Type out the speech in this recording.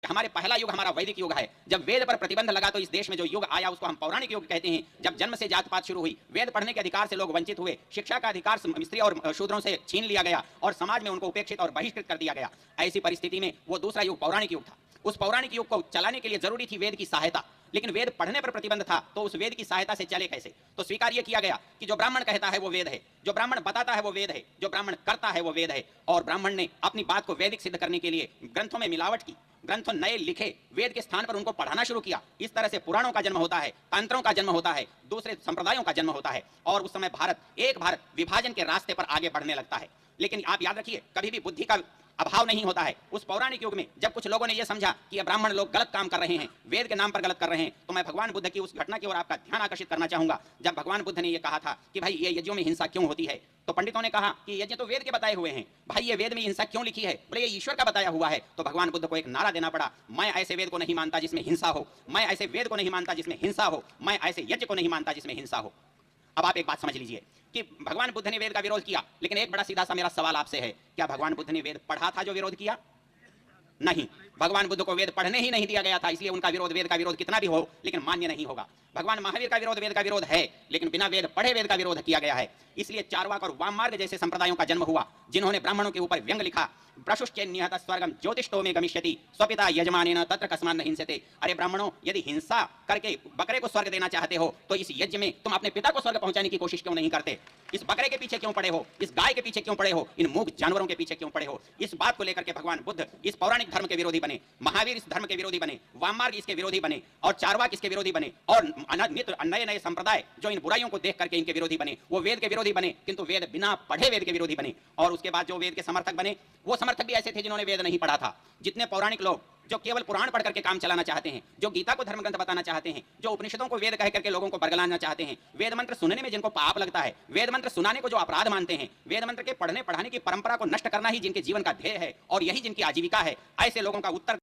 हमारे पहला युग हमारा वैदिक युग है। जब वेद पर प्रतिबंध लगा तो इस देश में जो युग आया उसको हम पौराणिक युग कहते हैं। जब जन्म से जात पात शुरू हुई, वेद पढ़ने के अधिकार से लोग वंचित हुए, शिक्षा का अधिकार स्त्री और शूद्रों से छीन लिया गया और समाज में उनको उपेक्षित और बहिष्कृत कर दिया गया। ऐसी परिस्थिति में वो दूसरा युग पौराणिक युग था। उस पौराणिक युग को चलाने के लिए जरूरी थी वेद की सहायता, लेकिन वेद पढ़ने पर प्रतिबंध था, तो उस वेद की सहायता से चले कैसे? तो स्वीकार यह किया गया कि जो ब्राह्मण कहता है वो वेद है, जो ब्राह्मण बताता है वो वेद है, जो ब्राह्मण करता है वो वेद है। और ब्राह्मण ने अपनी बात को वैदिक सिद्ध करने के लिए ग्रंथों में मिलावट की, ग्रंथ नए लिखे, वेद के स्थान पर उनको पढ़ाना शुरू किया। इस तरह से पुराणों का जन्म होता है, तंत्रों का जन्म होता है, दूसरे संप्रदायों का जन्म होता है, और उस समय भारत एक भारत विभाजन के रास्ते पर आगे बढ़ने लगता है। लेकिन आप याद रखिए, कभी भी बुद्धि का अभाव नहीं होता है। उस पौराणिक युग में जब कुछ लोगों ने यह समझा कि ये ब्राह्मण लोग गलत काम कर रहे हैं, वेद के नाम पर गलत कर रहे हैं, तो मैं भगवान बुद्ध की उस घटना की ओर आपका ध्यान आकर्षित करना चाहूंगा। जब भगवान बुद्ध ने यह कहा था कि भाई ये यज्ञों में हिंसा क्यों होती है, तो पंडितों ने कहा कि यज्ञ तो वेद के बताए हुए हैं, भाई ये वेद में हिंसा क्यों लिखी है? बोले ये ईश्वर का बताया हुआ है। तो भगवान बुद्ध को एक नारा देना पड़ा, मैं ऐसे वेद को नहीं मानता जिसमें हिंसा हो, मैं ऐसे वेद को नहीं मानता जिसमें हिंसा हो, मैं ऐसे यज्ञ को नहीं मानता जिसमें हिंसा हो। अब आप एक बात समझ लीजिए कि भगवान बुद्ध ने वेद का विरोध किया, लेकिन एक बड़ा सीधा सा मेरा सवाल आपसे है, क्या भगवान बुद्ध ने वेद पढ़ा था जो विरोध किया? नहीं, भगवान बुद्ध को वेद पढ़ने ही नहीं दिया गया था, इसलिए उनका विरोध, वेद का विरोध कितना भी हो लेकिन मान्य नहीं होगा। भगवान महावीर का विरोध वेद का विरोध है, लेकिन बिना वेद पढ़े वेद का विरोध किया गया है। इसलिए चार्वाक और वाममार्ग जैसे संप्रदायों का जन्म हुआ, जिन्होंने ब्राह्मणों के ऊपर व्यंग लिखा, प्रशुश्चेन्निहत स्वर्गम ज्योतिष्ठो में गमिष्यति स्वपिता यजमानेन तत्र कस्मान् न हिंसते। अरे ब्राह्मणों, यदि हिंसा करके बकरे को स्वर्ग देना चाहते हो तो इस यज्ञ में तुम अपने पिता को स्वर्ग पहुंचाने की कोशिश क्यों नहीं करते? इस बकरे के पीछे क्यों पड़े हो? इस गाय के पीछे क्यों पड़े हो? इन मूक जानवरों के पीछे क्यों पड़े हो? इस बात को लेकर के भगवान बुद्ध इस पौराणिक धर्म के विरोधी बने, महावीर इस धर्म के विरोधी बने, वाममार्ग इसके विरोधी बने, और चार्वाक इसके विरोधी बने, और नित्य नए नए संप्रदाय जो इन बुराइयों को देख करके इनके विरोधी बने, वो वेद के विरोधी बने, किंतु वेद बिना पढ़े वेद के विरोधी बने। और उसके बाद जो वेद के समर्थक बने, वो समर्थक भी ऐसे थे जिन्होंने वेद नहीं पढ़ा था। जितने पौराणिक लोग जो केवल पुराण पढ़ करके काम चलाना चाहते हैं, जो गीता को धर्म ग्रंथ बताना चाहते हैं, जो उपनिषदों को वेद कह करके लोगों को बरगलाना चाहते हैं, वेद मंत्र सुनने में जिनको पाप लगता है, वेद मंत्र सुनाने को जो अपराध मानते हैं, वेद मंत्र के पढ़ने पढ़ाने की परंपरा को नष्ट करना ही जिनके जीवन का ध्येय है और यही जिनकी आजीविका है, ऐसे लोगों का उत्तर